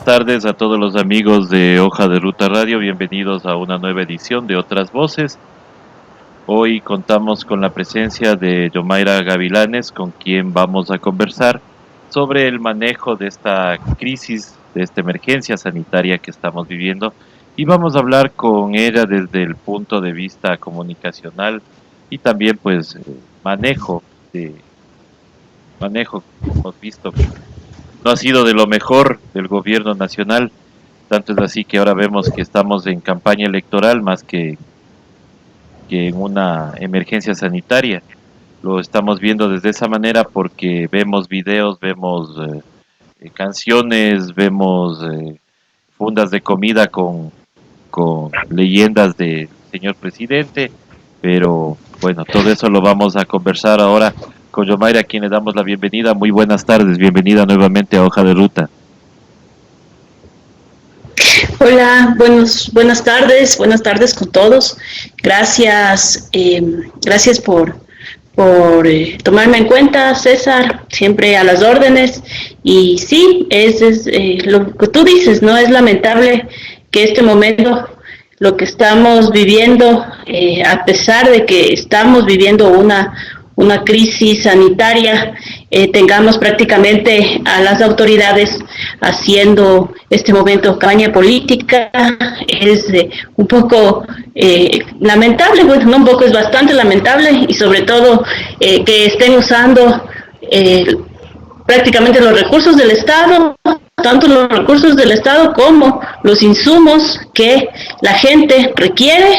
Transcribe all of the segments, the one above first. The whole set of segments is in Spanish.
buenas tardes a todos los amigos de Hoja de Ruta Radio. Bienvenidos a una nueva edición de Otras Voces. Hoy contamos con la presencia de Yomaira Gavilanes, con quien vamos a conversar sobre el manejo de esta crisis, de esta emergencia sanitaria que estamos viviendo. Y vamos a hablar con ella desde el punto de vista comunicacional y también pues manejo, hemos visto que no ha sido de lo mejor del gobierno nacional, tanto es así que ahora vemos que estamos en campaña electoral más que en una emergencia sanitaria. Lo estamos viendo desde esa manera porque vemos videos, vemos canciones, vemos fundas de comida con leyendas del señor presidente, pero bueno, todo eso lo vamos a conversar ahora con Yomaira, a quien le damos la bienvenida. Muy buenas tardes, bienvenida nuevamente a Hoja de Ruta. Hola, buenas tardes con todos. Gracias, gracias por tomarme en cuenta, César, siempre a las órdenes. Y sí, es lo que tú dices, ¿no? Es lamentable que este momento, lo que estamos viviendo, a pesar de que estamos viviendo una crisis sanitaria, tengamos prácticamente a las autoridades haciendo este momento campaña política. Es un poco lamentable, bueno, no un poco, es bastante lamentable, y sobre todo que estén usando prácticamente los recursos del Estado, tanto los recursos del Estado como los insumos que la gente requiere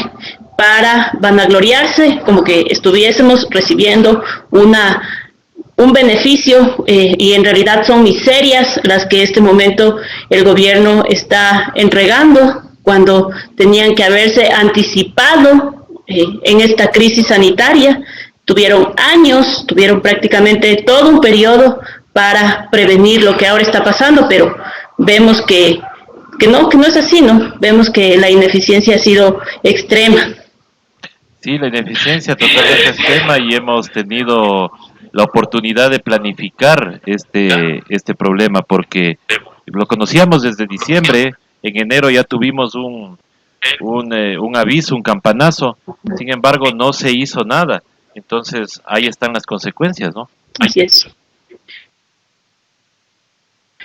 para vanagloriarse, como que estuviésemos recibiendo un beneficio, y en realidad son miserias las que este momento el gobierno está entregando, cuando tenían que haberse anticipado en esta crisis sanitaria. Tuvieron años, tuvieron prácticamente todo un periodo para prevenir lo que ahora está pasando, pero vemos que no es así, ¿no? Vemos que la ineficiencia ha sido extrema. Sí, la ineficiencia totalmente extrema, y hemos tenido la oportunidad de planificar este problema, porque lo conocíamos desde diciembre. En enero ya tuvimos un aviso, un campanazo. Sin embargo, no se hizo nada. Entonces, ahí están las consecuencias, ¿no? Así es.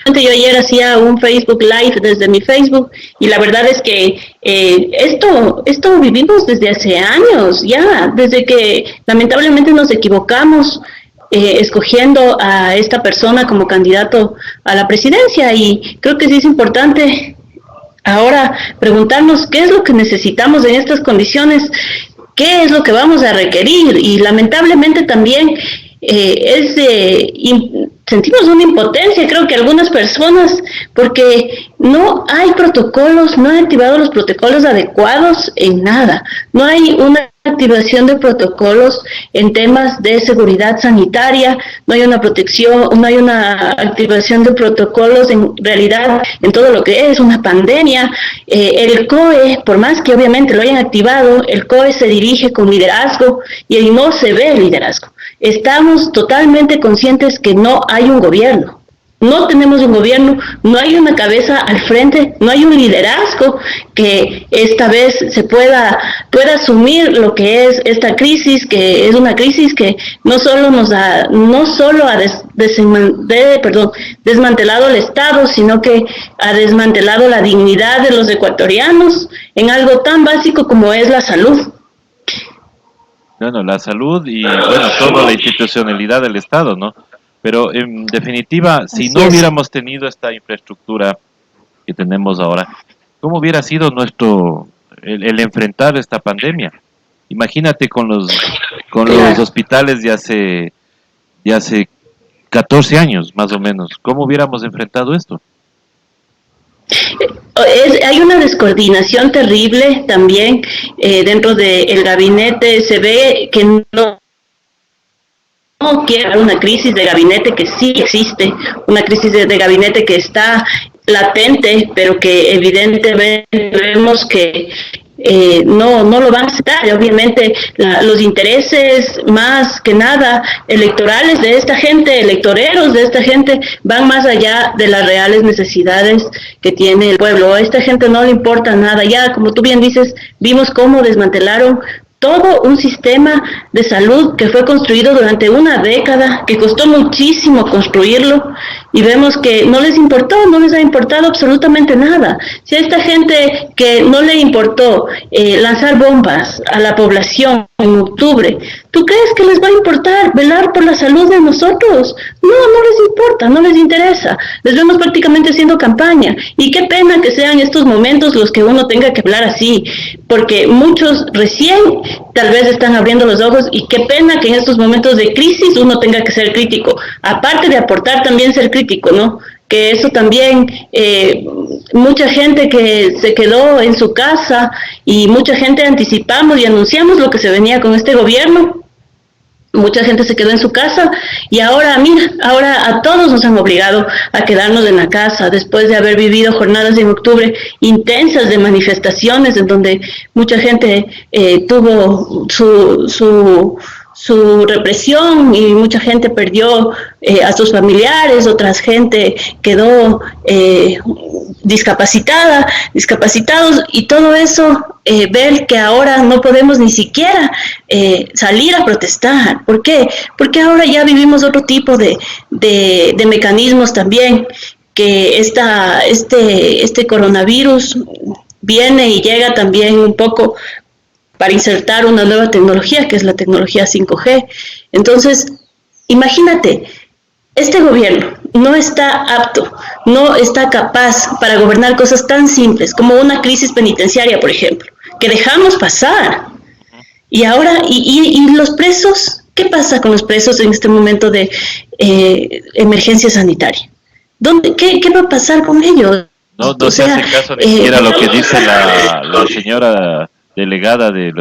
Yo ayer hacía un Facebook Live desde mi Facebook, y la verdad es que esto vivimos desde hace años ya, desde que lamentablemente nos equivocamos escogiendo a esta persona como candidato a la presidencia. Y creo que sí es importante ahora preguntarnos qué es lo que necesitamos en estas condiciones, qué es lo que vamos a requerir. Y lamentablemente también sentimos una impotencia, creo que algunas personas, porque no hay protocolos, no han activado los protocolos adecuados en nada. No hay una activación de protocolos en temas de seguridad sanitaria, no hay una protección, no hay una activación de protocolos en realidad en todo lo que es una pandemia. El COE, por más que obviamente lo hayan activado, el COE se dirige con liderazgo y ahí no se ve el liderazgo. Estamos totalmente conscientes que no hay un gobierno. No tenemos un gobierno, no hay una cabeza al frente, no hay un liderazgo que esta vez se pueda asumir lo que es esta crisis, que es una crisis que no solo ha desmantelado el Estado, sino que ha desmantelado la dignidad de los ecuatorianos en algo tan básico como es la salud. Bueno, la salud y, bueno, toda la institucionalidad del Estado, ¿no? Pero en definitiva, si no hubiéramos tenido esta infraestructura que tenemos ahora, ¿cómo hubiera sido el enfrentar esta pandemia? Imagínate con los hospitales de hace 14 años, más o menos. ¿Cómo hubiéramos enfrentado esto? Hay una descoordinación terrible también dentro del gabinete. Se ve que no quiere una crisis de gabinete, que sí existe, una crisis de gabinete que está latente, pero que evidentemente vemos que no lo van a aceptar. Obviamente los intereses más que nada electorales de esta gente, electoreros de esta gente, van más allá de las reales necesidades que tiene el pueblo. A esta gente no le importa nada. Ya, como tú bien dices, vimos cómo desmantelaron todo un sistema de salud que fue construido durante una década, que costó muchísimo construirlo, y vemos que no les importó, no les ha importado absolutamente nada. Si a esta gente que no le importó lanzar bombas a la población en octubre, ¿tú crees que les va a importar velar por la salud de nosotros? No, no les importa, no les interesa. Les vemos prácticamente haciendo campaña, y qué pena que sean estos momentos los que uno tenga que hablar así, porque muchos recién tal vez están abriendo los ojos, y qué pena que en estos momentos de crisis uno tenga que ser crítico, aparte de aportar también ser crítico, ¿no? Que eso también, mucha gente que se quedó en su casa, y mucha gente anticipamos y anunciamos lo que se venía con este gobierno. Mucha gente se quedó en su casa, y ahora, mira, ahora a todos nos han obligado a quedarnos en la casa después de haber vivido jornadas en octubre intensas de manifestaciones en donde mucha gente tuvo su represión, y mucha gente perdió a sus familiares, otra gente quedó discapacitados, y todo eso, ver que ahora no podemos ni siquiera salir a protestar. ¿Por qué? Porque ahora ya vivimos otro tipo de mecanismos también, que este coronavirus viene y llega también un poco para insertar una nueva tecnología, que es la tecnología 5G. Entonces, imagínate, este gobierno no está apto, no está capaz para gobernar cosas tan simples como una crisis penitenciaria, por ejemplo, que dejamos pasar. Y ahora, y los presos, ¿qué pasa con los presos en este momento de emergencia sanitaria? ¿Qué va a pasar con ellos? No se hace caso ni siquiera lo que dice la señora delegada de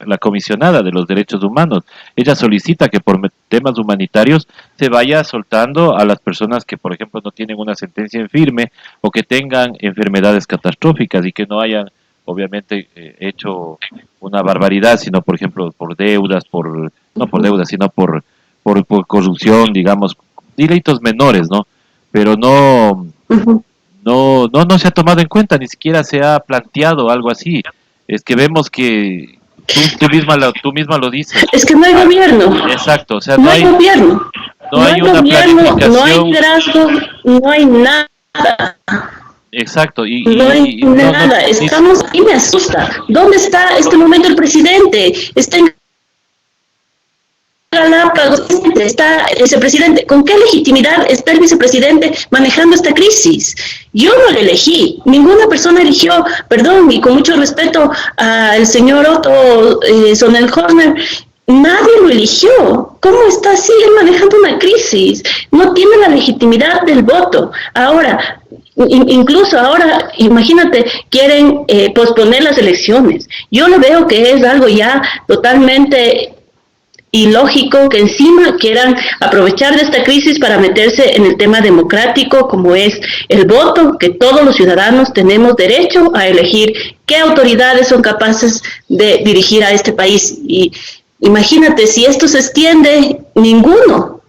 la comisionada de los derechos humanos. Ella solicita que por temas humanitarios se vaya soltando a las personas que, por ejemplo, no tienen una sentencia en firme, o que tengan enfermedades catastróficas, y que no hayan, obviamente, hecho una barbaridad, sino, por ejemplo, por deudas, no por deudas, sino por corrupción, digamos, delitos menores, ¿no? Pero no se ha tomado en cuenta, ni siquiera se ha planteado algo así. Es que vemos que tú misma lo dices. Es que no hay gobierno. Exacto, o sea, no hay gobierno. No hay una gobierno, planificación. no hay liderazgo, no hay nada. Exacto. No hay nada. Estamos, y me asusta. ¿Dónde está este momento el presidente? Está en Galápagos, está el vicepresidente. ¿Con qué legitimidad está el vicepresidente manejando esta crisis? Yo no lo elegí, ninguna persona eligió, perdón, y con mucho respeto al señor Otto Sonnenhorner, nadie lo eligió. ¿Cómo está así él manejando una crisis? No tiene la legitimidad del voto. Ahora, incluso ahora, imagínate, quieren posponer las elecciones. Yo lo veo que es algo ya totalmente ilógico, que encima quieran aprovechar de esta crisis para meterse en el tema democrático, como es el voto, que todos los ciudadanos tenemos derecho a elegir qué autoridades son capaces de dirigir a este país. Y imagínate, si esto se extiende, ninguno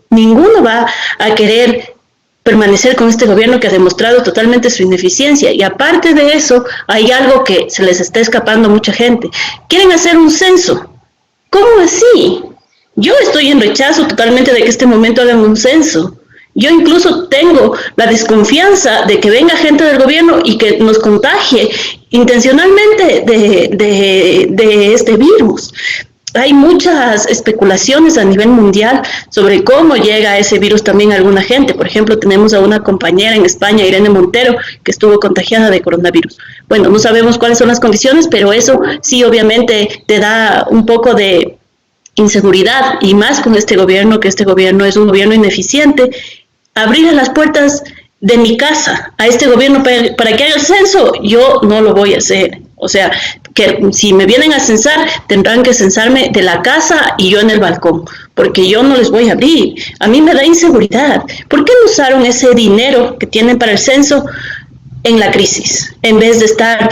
va a querer permanecer con este gobierno que ha demostrado totalmente su ineficiencia. Y aparte de eso, hay algo que se les está escapando a mucha gente. Quieren hacer un censo. ¿Cómo así? Yo estoy en rechazo totalmente de que este momento hagan un censo. Yo incluso tengo la desconfianza de que venga gente del gobierno y que nos contagie intencionalmente de este virus. Hay muchas especulaciones a nivel mundial sobre cómo llega ese virus también a alguna gente. Por ejemplo, tenemos a una compañera en España, Irene Montero, que estuvo contagiada de coronavirus. Bueno, no sabemos cuáles son las condiciones, pero eso sí obviamente te da un poco de inseguridad, y más con este gobierno, que este gobierno es un gobierno ineficiente. Abrirle las puertas de mi casa a este gobierno para que haga el censo, yo no lo voy a hacer. O sea, que si me vienen a censar, tendrán que censarme de la casa y yo en el balcón, porque yo no les voy a abrir. A mí me da inseguridad. ¿Por qué no usaron ese dinero que tienen para el censo en la crisis, en vez de estar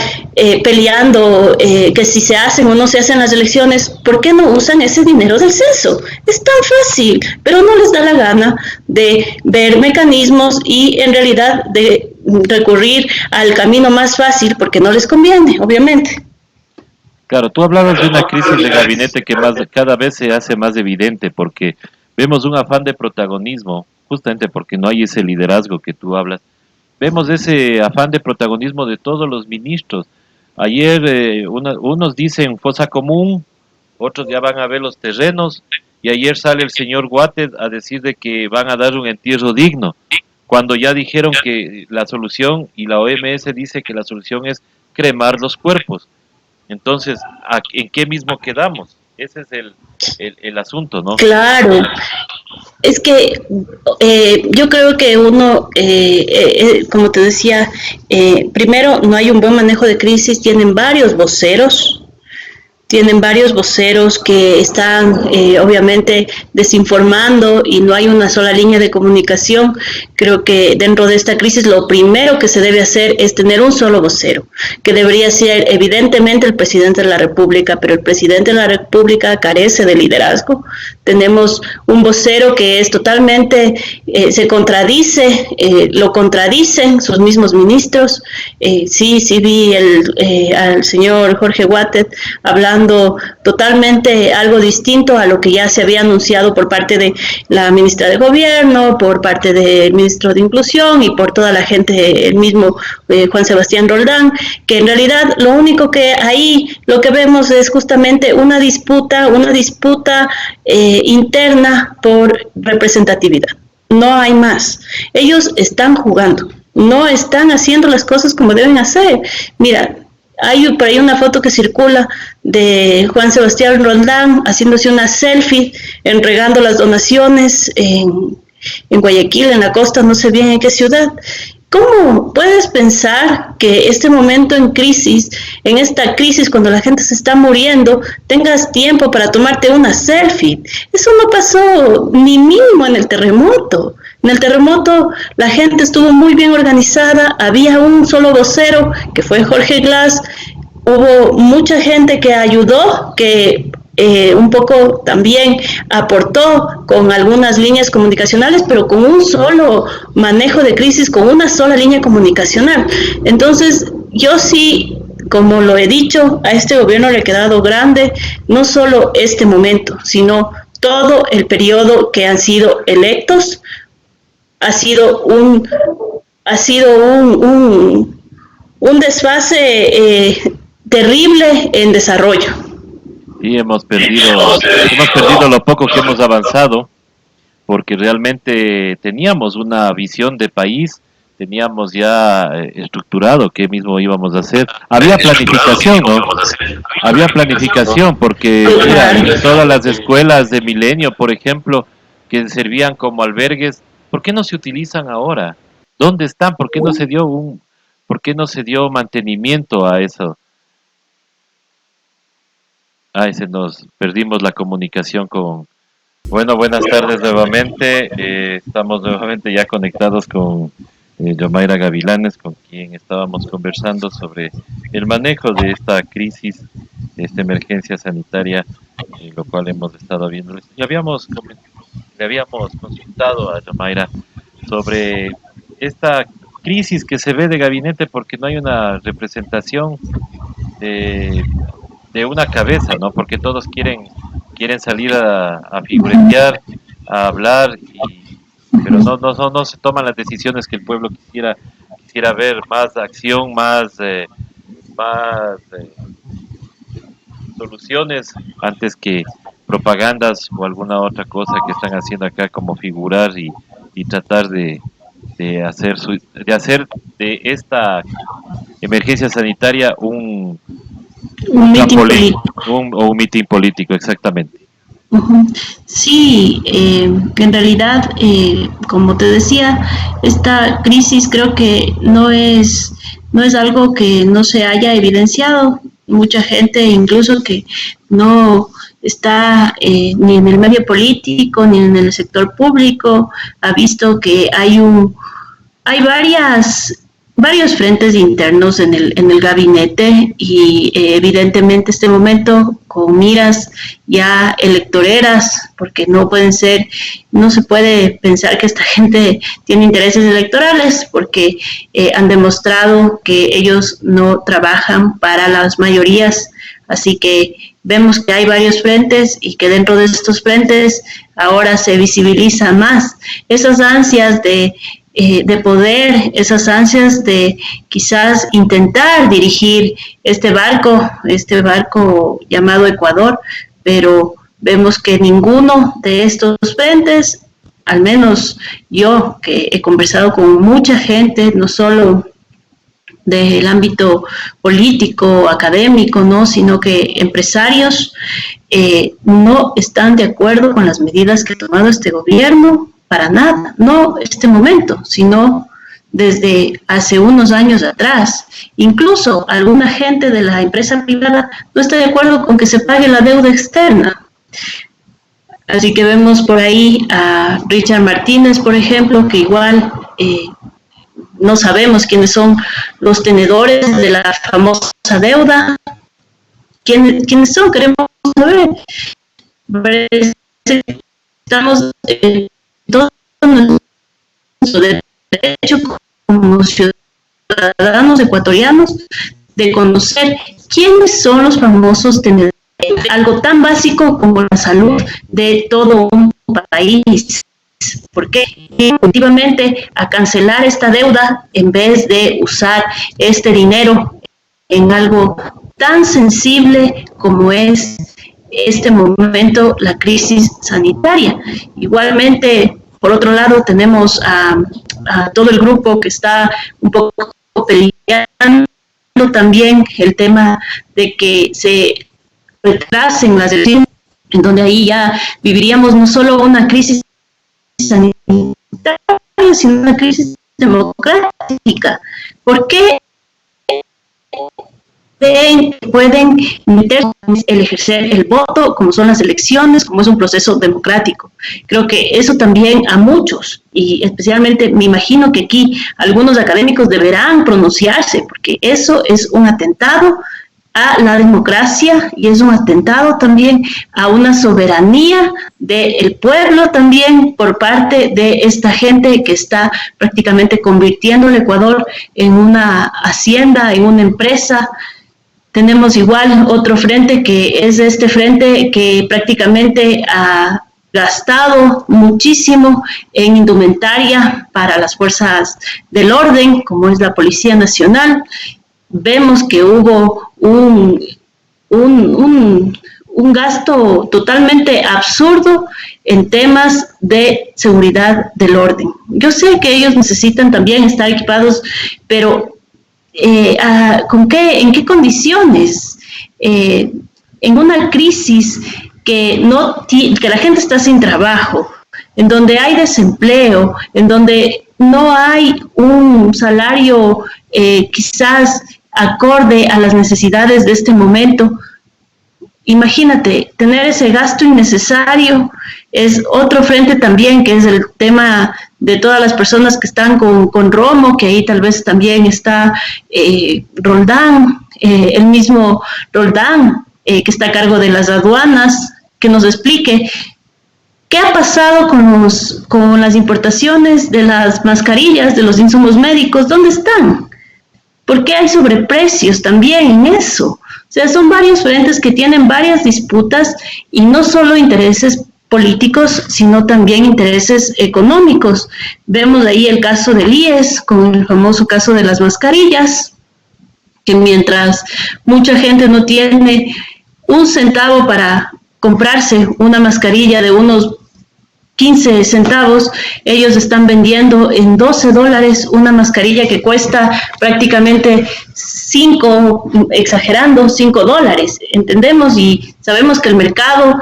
peleando que si se hacen o no se hacen las elecciones. ¿Por qué no usan ese dinero del censo? Es tan fácil, pero no les da la gana de ver mecanismos y en realidad de recurrir al camino más fácil porque no les conviene, obviamente. Claro, tú hablabas de una crisis de gabinete que cada vez se hace más evidente porque vemos un afán de protagonismo, justamente porque no hay ese liderazgo que tú hablas. Vemos ese afán de protagonismo de todos los ministros. Ayer unos dicen fosa común, otros ya van a ver los terrenos, y ayer sale el señor Guatet a decir de que van a dar un entierro digno, cuando ya dijeron que la solución, y la OMS dice que la solución es cremar los cuerpos. Entonces, ¿en qué mismo quedamos? Ese es el asunto, ¿no? Claro, es que yo creo que uno, como te decía, primero no hay un buen manejo de crisis, tienen varios voceros que están obviamente desinformando y no hay una sola línea de comunicación. Creo que dentro de esta crisis lo primero que se debe hacer es tener un solo vocero, que debería ser evidentemente el presidente de la República, pero el presidente de la República carece de liderazgo. Tenemos un vocero que es totalmente, se contradice, lo contradicen sus mismos ministros. Sí vi al señor Jorge Guatet hablando totalmente algo distinto a lo que ya se había anunciado por parte de la ministra de Gobierno, por parte del ministro de Inclusión y por toda la gente, el mismo Juan Sebastián Roldán, que en realidad lo único que ahí lo que vemos es justamente una disputa interna por representatividad. No hay más. Ellos están jugando, no están haciendo las cosas como deben hacer. Mira, hay por ahí una foto que circula de Juan Sebastián Roldán haciéndose una selfie, entregando las donaciones en Guayaquil, en la costa, no sé bien en qué ciudad. ¿Cómo puedes pensar que este momento en crisis, en esta crisis cuando la gente se está muriendo, tengas tiempo para tomarte una selfie? Eso no pasó ni mínimo en el terremoto. En el terremoto la gente estuvo muy bien organizada, había un solo vocero que fue Jorge Glass, hubo mucha gente que ayudó, que un poco también aportó con algunas líneas comunicacionales, pero con un solo manejo de crisis, con una sola línea comunicacional. Entonces, yo sí, como lo he dicho, a este gobierno le ha quedado grande, no solo este momento, sino todo el periodo que han sido electos. Ha sido un desfase terrible en desarrollo. Y hemos perdido lo poco que hemos avanzado, porque realmente teníamos una visión de país, teníamos ya estructurado qué mismo íbamos a hacer. Había planificación, ¿no? Había planificación, porque mira, todas las escuelas de Milenio, por ejemplo, que servían como albergues, ¿por qué no se utilizan ahora? ¿Dónde están? ¿Por qué no se dio mantenimiento a eso? Nos perdimos la comunicación con... Bueno, buenas tardes nuevamente. Estamos nuevamente ya conectados con Yomaira Gavilanes, con quien estábamos conversando sobre el manejo de esta crisis, de esta emergencia sanitaria, lo cual hemos estado viendo. Le habíamos consultado a Yomaira sobre esta crisis que se ve de gabinete porque no hay una representación de una cabeza, ¿no? Porque todos quieren salir a figuretear, a hablar, pero no se toman las decisiones que el pueblo quisiera ver, más acción, más soluciones antes que propagandas o alguna otra cosa que están haciendo acá, como figurar y tratar de hacer de esta emergencia sanitaria un mitin político, exactamente. Sí, en realidad, como te decía, esta crisis creo que no es algo que no se haya evidenciado. Mucha gente, incluso que no está ni en el medio político ni en el sector público, ha visto que hay varias varios frentes internos en el gabinete y evidentemente este momento con miras ya electoreras, porque no se puede pensar que esta gente tiene intereses electorales, porque han demostrado que ellos no trabajan para las mayorías, así que vemos que hay varios frentes y que dentro de estos frentes ahora se visibiliza más esas ansias de poder, esas ansias de quizás intentar dirigir este barco llamado Ecuador, pero vemos que ninguno de estos frentes, al menos yo que he conversado con mucha gente, no solo del ámbito político, académico, ¿no?, sino que empresarios no están de acuerdo con las medidas que ha tomado este gobierno, para nada, no este momento, sino desde hace unos años atrás. Incluso alguna gente de la empresa privada no está de acuerdo con que se pague la deuda externa. Así que vemos por ahí a Richard Martínez, por ejemplo, que igual no sabemos quiénes son los tenedores de la famosa deuda. ¿Quiénes son? Queremos saber. Estamos todo nuestro derecho como ciudadanos ecuatorianos de conocer quiénes son los famosos tenedores, algo tan básico como la salud de todo un país. ¿Por qué? Efectivamente, a cancelar esta deuda en vez de usar este dinero en algo tan sensible como es este momento la crisis sanitaria. Igualmente, por otro lado, tenemos a todo el grupo que está un poco peleando también el tema de que se retrasen las elecciones, en donde ahí ya viviríamos no solo una crisis sanitaria, sino una crisis democrática. ¿Por qué pueden el ejercer el voto, como son las elecciones, como es un proceso democrático? Creo que eso también a muchos, y especialmente me imagino que aquí algunos académicos deberán pronunciarse, porque eso es un atentado a la democracia y es un atentado también a una soberanía del pueblo también por parte de esta gente que está prácticamente convirtiendo el Ecuador en una hacienda, en una empresa. Tenemos igual otro frente que es este frente que prácticamente ha gastado muchísimo en indumentaria para las fuerzas del orden, como es la Policía Nacional. Vemos que hubo un gasto totalmente absurdo en temas de seguridad del orden. Yo sé que ellos necesitan también estar equipados, pero ¿en qué condiciones? En una crisis que la gente está sin trabajo, en donde hay desempleo, en donde no hay un salario quizás acorde a las necesidades de este momento. Imagínate, tener ese gasto innecesario es otro frente también, que es el tema de todas las personas que están con Romo, que ahí tal vez también está Roldán, el mismo Roldán, que está a cargo de las aduanas, que nos explique qué ha pasado con las importaciones de las mascarillas, de los insumos médicos, ¿dónde están? ¿Por qué hay sobreprecios también en eso? O sea, son varios frentes que tienen varias disputas y no solo intereses políticos, sino también intereses económicos. Vemos ahí el caso del IES, con el famoso caso de las mascarillas, que mientras mucha gente no tiene un centavo para comprarse una mascarilla de unos 15 centavos, ellos están vendiendo en $12 una mascarilla que cuesta prácticamente exagerando, $5. Entendemos y sabemos que el mercado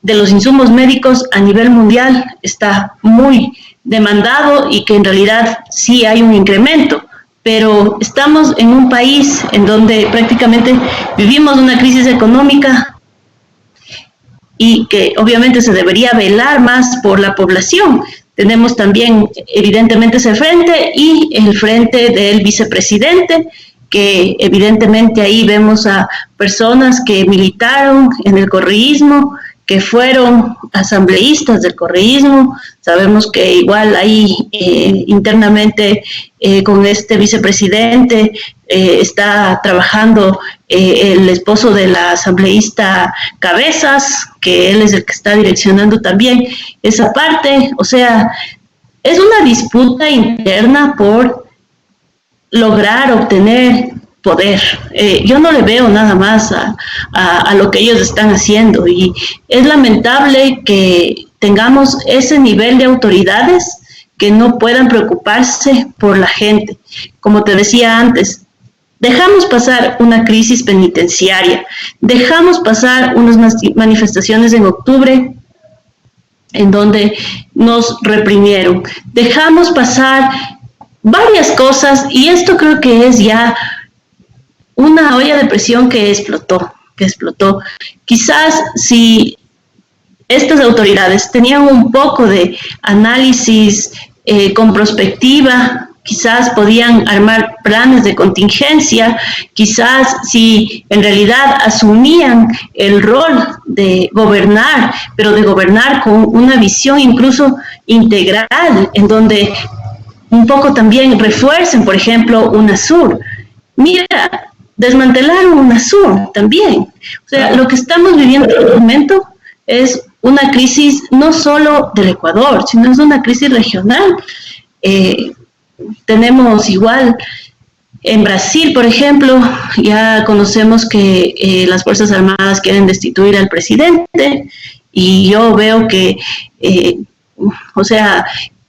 de los insumos médicos a nivel mundial está muy demandado y que en realidad sí hay un incremento, pero estamos en un país en donde prácticamente vivimos una crisis económica y que obviamente se debería velar más por la población. tenemos también evidentemente ese frente y el frente del vicepresidente, que evidentemente ahí vemos a personas que militaron en el correísmo, que fueron asambleístas del correísmo. Sabemos que igual ahí internamente con este vicepresidente está trabajando el esposo de la asambleísta Cabezas, que él es el que está direccionando también esa parte. O sea, es una disputa interna por lograr obtener poder. Yo no le veo nada más a lo que ellos están haciendo, y es lamentable que tengamos ese nivel de autoridades que no puedan preocuparse por la gente. Como te decía antes, dejamos pasar una crisis penitenciaria, dejamos pasar unas manifestaciones en octubre en donde nos reprimieron, dejamos pasar varias cosas, y esto creo que es ya una olla de presión que explotó. Quizás si estas autoridades tenían un poco de análisis con prospectiva, quizás podían armar planes de contingencia, quizás si en realidad asumían el rol de gobernar, pero de gobernar con una visión incluso integral, en donde un poco también refuercen, por ejemplo, UNASUR. Mira, desmantelaron UNASUR también. O sea, lo que estamos viviendo en este momento es una crisis no solo del Ecuador, sino es una crisis regional. Tenemos igual en Brasil, por ejemplo, ya conocemos que las Fuerzas Armadas quieren destituir al presidente, y yo veo que, o sea,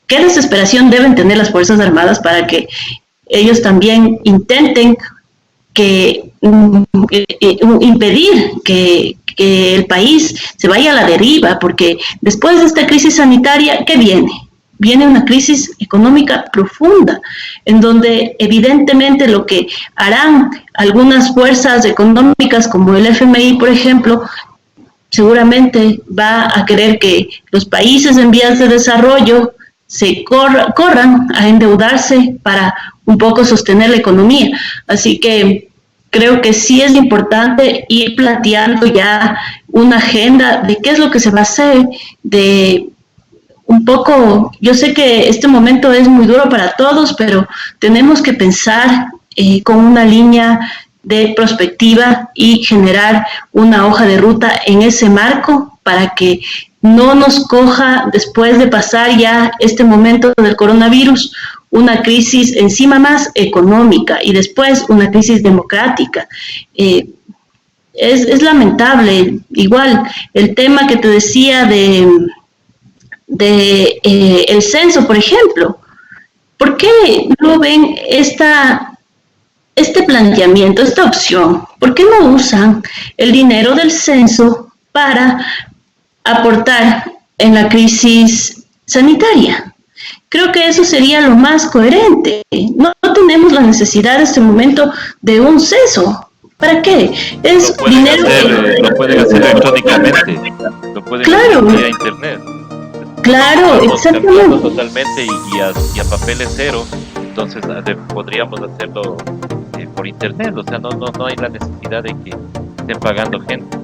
qué desesperación deben tener las Fuerzas Armadas para que ellos también intenten impedir que el país se vaya a la deriva, porque después de esta crisis sanitaria, ¿qué viene? Viene una crisis económica profunda, en donde evidentemente lo que harán algunas fuerzas económicas como el FMI, por ejemplo, seguramente va a querer que los países en vías de desarrollo se corran a endeudarse para un poco sostener la economía. Así que creo que sí es importante ir planteando ya una agenda de qué es lo que se va a hacer, de un poco, yo sé que este momento es muy duro para todos, pero tenemos que pensar con una línea de prospectiva y generar una hoja de ruta en ese marco para que no nos coja, después de pasar ya este momento del coronavirus, una crisis encima más económica y después una crisis democrática. Es lamentable. Igual, el tema que te decía de el censo, por ejemplo. ¿Por qué no ven este planteamiento, esta opción? ¿Por qué no usan el dinero del censo para aportar en la crisis sanitaria? Creo que eso sería lo más coherente. No tenemos la necesidad en este momento de un censo. ¿Para qué? Es dinero. Lo pueden hacer electrónicamente. Lo pueden hacer vía internet. Claro, exactamente. Totalmente y a papeles cero. Entonces podríamos hacerlo por internet. O sea, no hay la necesidad de que estén pagando gente.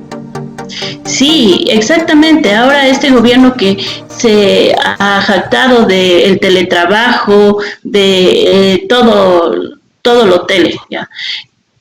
Sí, exactamente. Ahora este gobierno que se ha jactado del teletrabajo, de todo lo tele, ¿ya?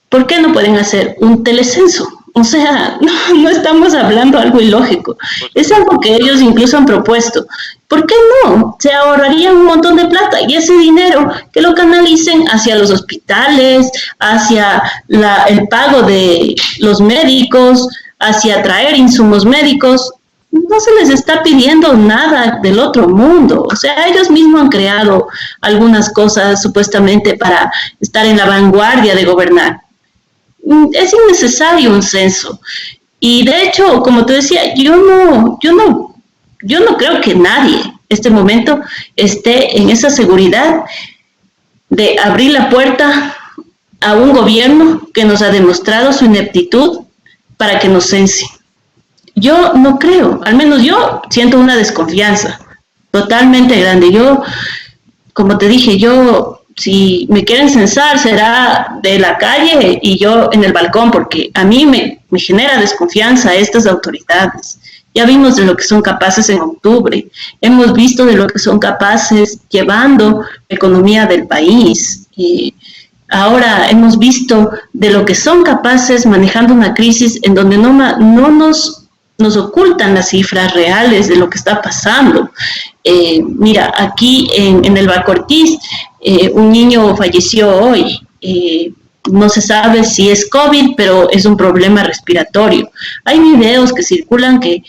¿Por qué no pueden hacer un telecenso? O sea, no estamos hablando de algo ilógico. Es algo que ellos incluso han propuesto. ¿Por qué no? Se ahorrarían un montón de plata, y ese dinero que lo canalicen hacia los hospitales, hacia el pago de los médicos, hacia traer insumos médicos. No se les está pidiendo nada del otro mundo. O sea, ellos mismos han creado algunas cosas supuestamente para estar en la vanguardia de gobernar. Es innecesario un censo. Y de hecho, como te decía, yo no creo que nadie en este momento esté en esa seguridad de abrir la puerta a un gobierno que nos ha demostrado su ineptitud para que nos cense. Yo no creo, al menos yo siento una desconfianza. totalmente grande. Yo, como te dije, yo, si me quieren censar, será de la calle y yo en el balcón, porque a mí me genera desconfianza estas autoridades. Ya vimos de lo que son capaces en octubre, hemos visto de lo que son capaces llevando la economía del país. Ahora hemos visto de lo que son capaces manejando una crisis en donde no nos ocultan las cifras reales de lo que está pasando. Mira, aquí en el Bacortiz, un niño falleció hoy. No se sabe si es COVID, pero es un problema respiratorio. Hay videos que circulan que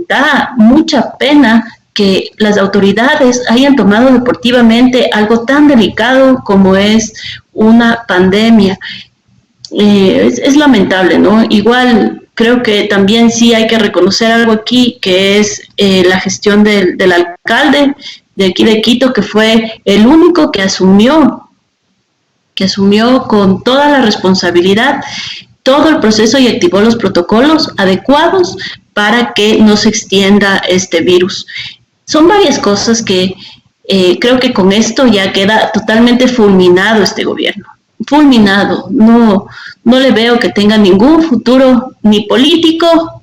da mucha pena que las autoridades hayan tomado deportivamente algo tan delicado como es una pandemia. Es lamentable, ¿no? Igual creo que también sí hay que reconocer algo aquí, que es la gestión del alcalde de aquí de Quito, que fue el único que asumió con toda la responsabilidad todo el proceso y activó los protocolos adecuados para que no se extienda este virus. Son varias cosas que creo que con esto ya queda totalmente fulminado este gobierno. Fulminado. No le veo que tenga ningún futuro ni político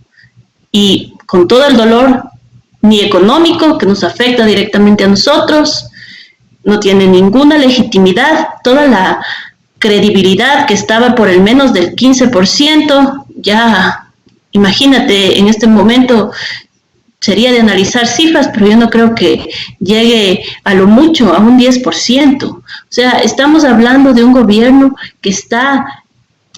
y con todo el dolor, ni económico, que nos afecta directamente a nosotros. No tiene ninguna legitimidad. Toda la credibilidad que estaba por el menos del 15%, ya imagínate, en este momento sería de analizar cifras, pero yo no creo que llegue a lo mucho a un 10%. O sea, estamos hablando de un gobierno que está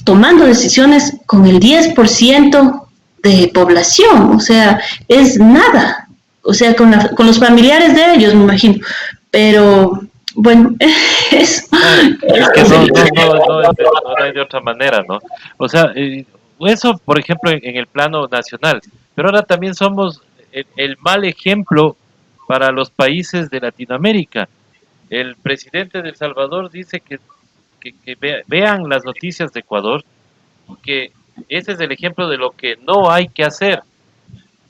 tomando decisiones con el 10% de población, o sea, es nada. O sea, con los familiares de ellos, me imagino. Pero, bueno, es que no hay de otra manera, ¿no? O sea, eso, por ejemplo, en el plano nacional, pero ahora también somos el mal ejemplo para los países de Latinoamérica. El presidente de El Salvador dice que vean las noticias de Ecuador, que ese es el ejemplo de lo que no hay que hacer.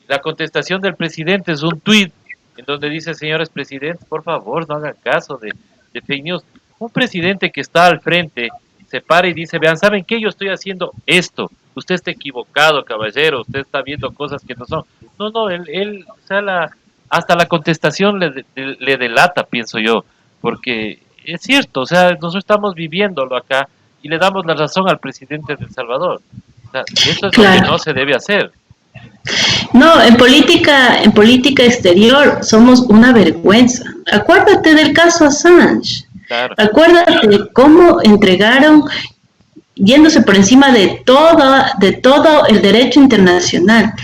La contestación del presidente es un tuit en donde dice: señores presidentes, por favor, no hagan caso de fake news. Un presidente que está al frente se para y dice: vean, ¿saben qué? Yo estoy haciendo esto. Usted está equivocado, caballero. Usted está viendo cosas que no son. No, él o sea, hasta la contestación le delata, pienso yo. Porque es cierto, o sea, nosotros estamos viviéndolo acá y le damos la razón al presidente de El Salvador. O sea, eso es lo que no se debe hacer. No, en política exterior somos una vergüenza. Acuérdate del caso Assange. Claro. Acuérdate de cómo entregaron, yéndose por encima de todo el derecho internacional,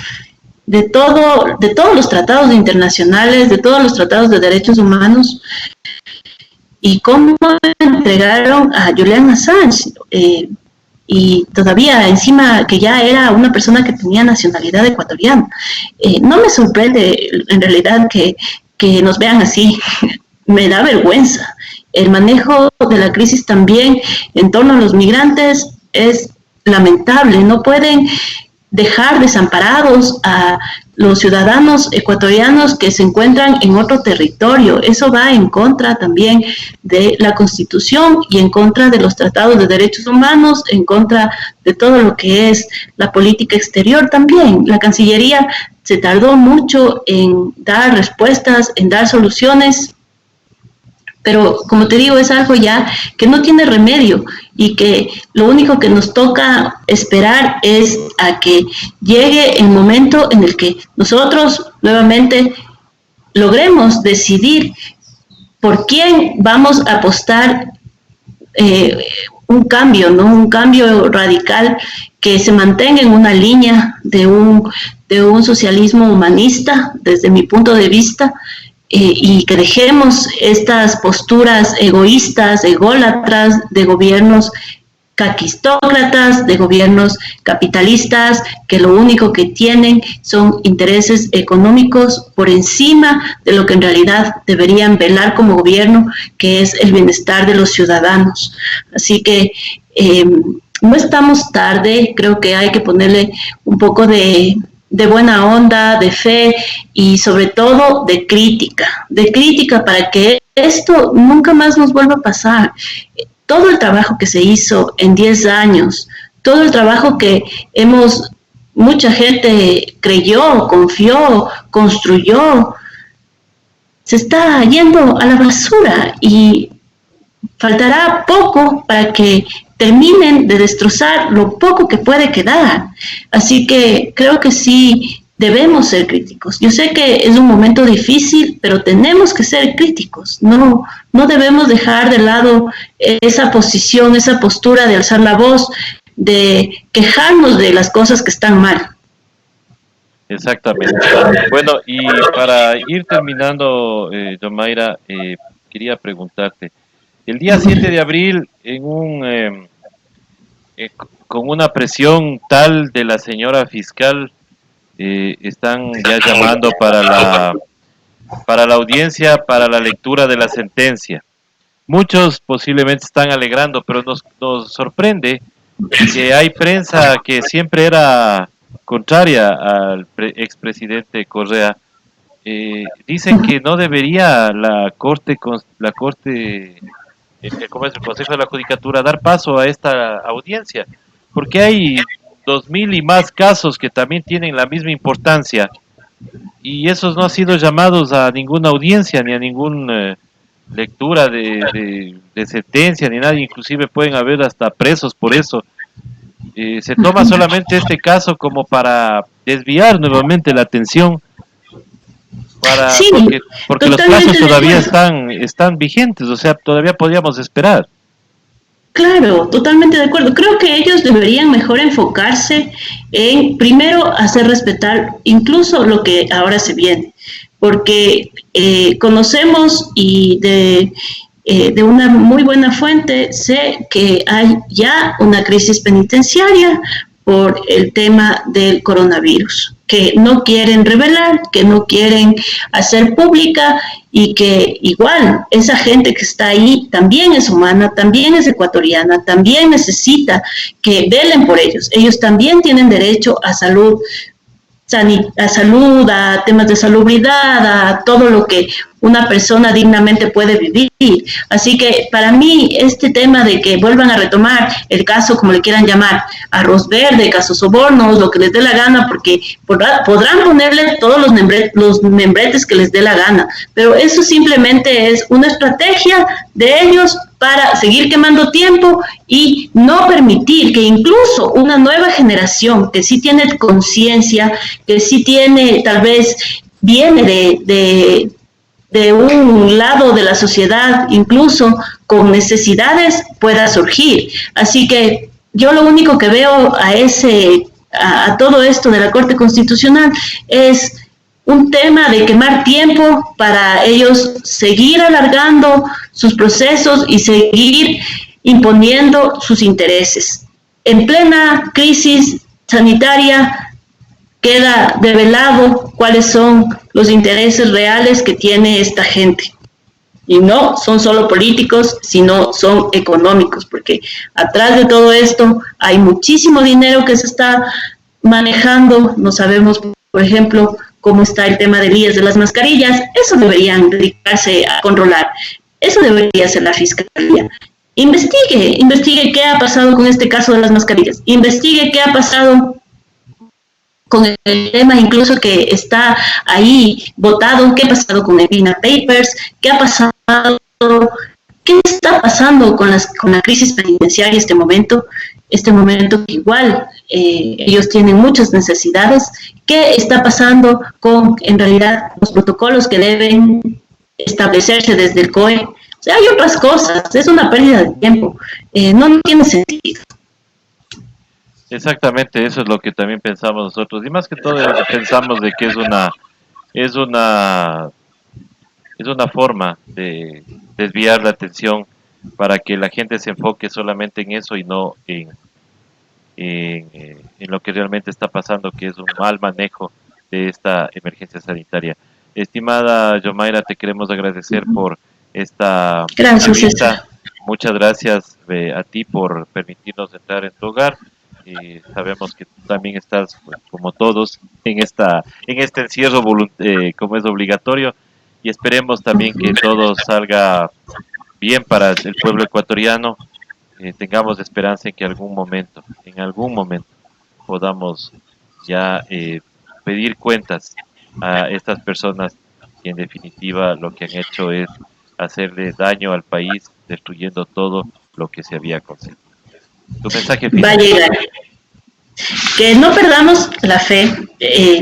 de todos los tratados internacionales, de todos los tratados de derechos humanos, y cómo entregaron a Julian Assange. Y todavía encima que ya era una persona que tenía nacionalidad ecuatoriana. No me sorprende en realidad que nos vean así, me da vergüenza. El manejo de la crisis también en torno a los migrantes es lamentable, no pueden dejar desamparados a los ciudadanos ecuatorianos que se encuentran en otro territorio. Eso va en contra también de la Constitución y en contra de los tratados de derechos humanos, en contra de todo lo que es la política exterior también. La Cancillería se tardó mucho en dar respuestas, en dar soluciones, pero como te digo, es algo ya que no tiene remedio y que lo único que nos toca esperar es a que llegue el momento en el que nosotros nuevamente logremos decidir por quién vamos a apostar un cambio, ¿no? Un cambio radical que se mantenga en una línea de un socialismo humanista, desde mi punto de vista, y que dejemos estas posturas egoístas, ególatras de gobiernos caquistócratas, de gobiernos capitalistas, que lo único que tienen son intereses económicos por encima de lo que en realidad deberían velar como gobierno, que es el bienestar de los ciudadanos. Así que no estamos tarde, creo que hay que ponerle un poco de de buena onda, de fe y sobre todo de crítica para que esto nunca más nos vuelva a pasar. Todo el trabajo que se hizo en 10 años, todo el trabajo que mucha gente creyó, confió, construyó, se está yendo a la basura y faltará poco para que terminen de destrozar lo poco que puede quedar. Así que creo que sí debemos ser críticos. Yo sé que es un momento difícil, pero tenemos que ser críticos. No debemos dejar de lado esa posición, esa postura de alzar la voz, de quejarnos de las cosas que están mal. Exactamente. Bueno, y para ir terminando, Yomaira, quería preguntarte, el día 7 de abril, con una presión tal de la señora fiscal, están ya llamando para la audiencia, para la lectura de la sentencia. Muchos posiblemente están alegrando, pero nos sorprende que hay prensa que siempre era contraria al expresidente Correa. Dicen que no debería ¿cómo es? El Consejo de la Judicatura dar paso a esta audiencia, porque hay 2000 y más casos que también tienen la misma importancia y esos no han sido llamados a ninguna audiencia ni a ninguna lectura de sentencia ni nada, inclusive pueden haber hasta presos por eso. Se toma solamente este caso como para desviar nuevamente la atención Sí, porque los plazos todavía están vigentes, o sea, todavía podríamos esperar. Claro, totalmente de acuerdo. Creo que ellos deberían mejor enfocarse en, primero, hacer respetar incluso lo que ahora se viene, porque conocemos y de una muy buena fuente sé que hay ya una crisis penitenciaria por el tema del coronavirus, que no quieren revelar, que no quieren hacer pública y que igual esa gente que está ahí también es humana, también es ecuatoriana, también necesita que velen por ellos. Ellos también tienen derecho a salud, a temas de salubridad, a todo lo que una persona dignamente puede vivir. Así que para mí este tema de que vuelvan a retomar el caso, como le quieran llamar, arroz verde, caso sobornos, lo que les dé la gana, porque podrán ponerle todos los membretes que les dé la gana, pero eso simplemente es una estrategia de ellos para seguir quemando tiempo y no permitir que incluso una nueva generación que sí tiene conciencia, que sí tiene, tal vez viene de un lado de la sociedad, incluso con necesidades, pueda surgir. Así que yo lo único que veo a todo esto de la Corte Constitucional es un tema de quemar tiempo para ellos seguir alargando sus procesos y seguir imponiendo sus intereses. En plena crisis sanitaria queda develado cuáles son los intereses reales que tiene esta gente. Y no son solo políticos, sino son económicos, porque atrás de todo esto hay muchísimo dinero que se está manejando. No sabemos, por ejemplo, cómo está el tema de lías de las mascarillas. Eso deberían dedicarse a controlar. Eso debería hacer la Fiscalía. Investigue qué ha pasado con este caso de las mascarillas. Investigue qué ha pasado con el tema incluso que está ahí votado, qué ha pasado con el Vina Papers, qué ha pasado, qué está pasando con la crisis penitenciaria este momento que igual ellos tienen muchas necesidades, qué está pasando con en realidad los protocolos que deben establecerse desde el COE. O sea, hay otras cosas, es una pérdida de tiempo, no tiene sentido. Exactamente, eso es lo que también pensamos nosotros. Y más que todo pensamos de que es una forma de desviar la atención para que la gente se enfoque solamente en eso y no en lo que realmente está pasando, que es un mal manejo de esta emergencia sanitaria. Estimada Yomaira, te queremos agradecer por esta Gracias, entrevista. Muchas gracias a ti por permitirnos entrar en tu hogar. Sabemos que tú también estás, pues, como todos, en este encierro como es obligatorio, y esperemos también que todo salga bien para el pueblo ecuatoriano. Tengamos esperanza en que en algún momento, podamos ya pedir cuentas a estas personas que en definitiva lo que han hecho es hacerle daño al país, destruyendo todo lo que se había conseguido. Tu mensaje Va a final. llegar. Que no perdamos la fe.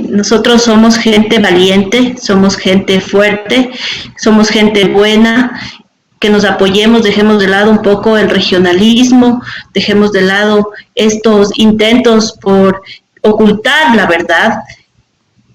Nosotros somos gente valiente, somos gente fuerte, somos gente buena, que nos apoyemos, dejemos de lado un poco el regionalismo, dejemos de lado estos intentos por ocultar la verdad,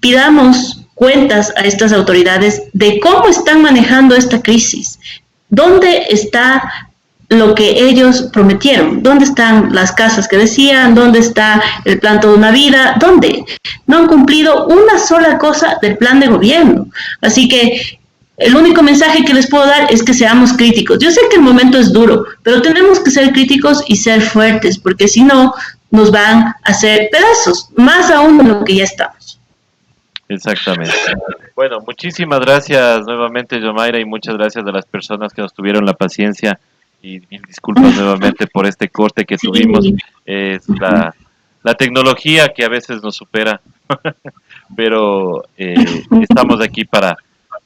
pidamos cuentas a estas autoridades de cómo están manejando esta crisis, dónde está lo que ellos prometieron, dónde están las casas que decían, dónde está el plan toda una vida, dónde no han cumplido una sola cosa del plan de gobierno. Así que el único mensaje que les puedo dar es que seamos críticos. Yo sé que el momento es duro, pero tenemos que ser críticos y ser fuertes, porque si no, nos van a hacer pedazos, más aún de lo que ya estamos. Exactamente. Bueno, muchísimas gracias nuevamente, Yomaira, y muchas gracias a las personas que nos tuvieron la paciencia y mil disculpas nuevamente por este corte que tuvimos. Sí, Es la tecnología que a veces nos supera, pero estamos aquí para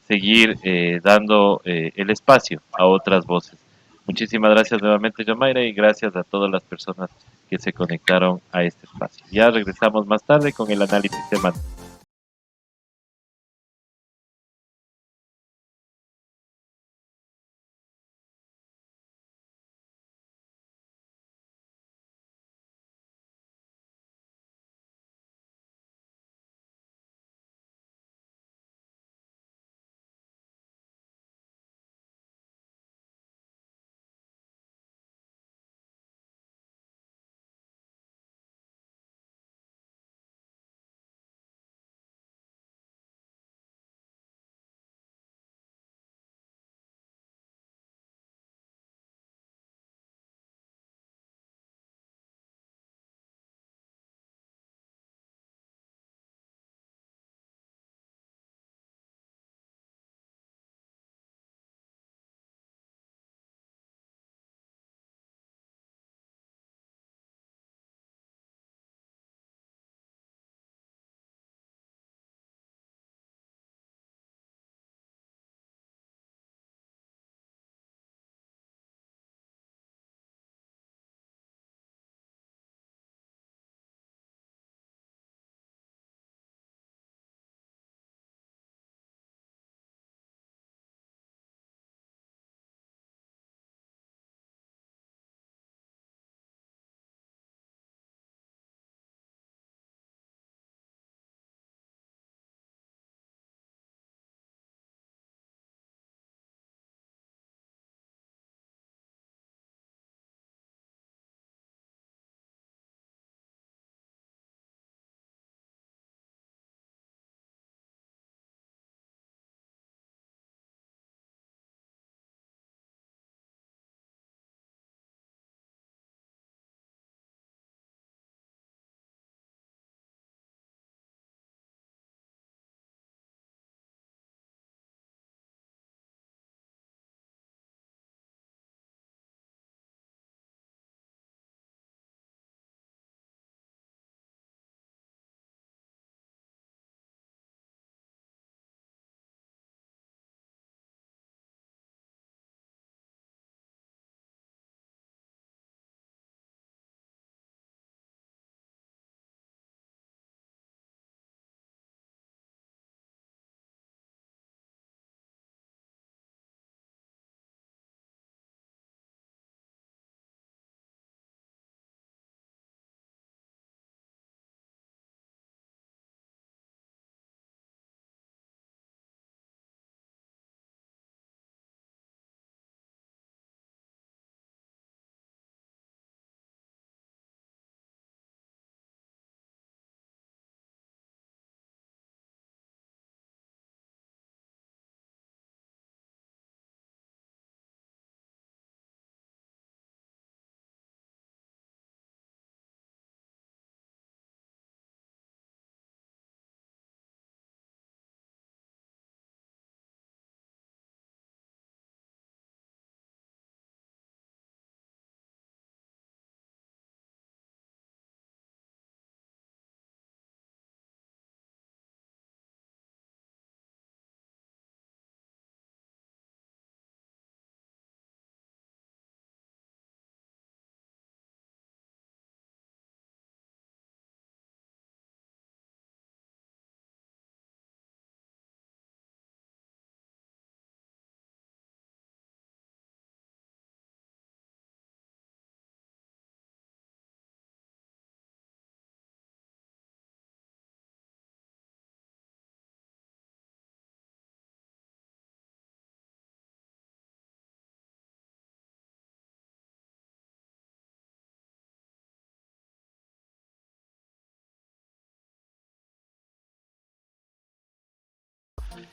seguir dando el espacio a otras voces. Muchísimas gracias nuevamente, Yomaira, y gracias a todas las personas que se conectaron a este espacio. Ya regresamos más tarde con el análisis semanal.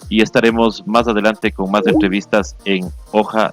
y estaremos más adelante con más entrevistas en Hoja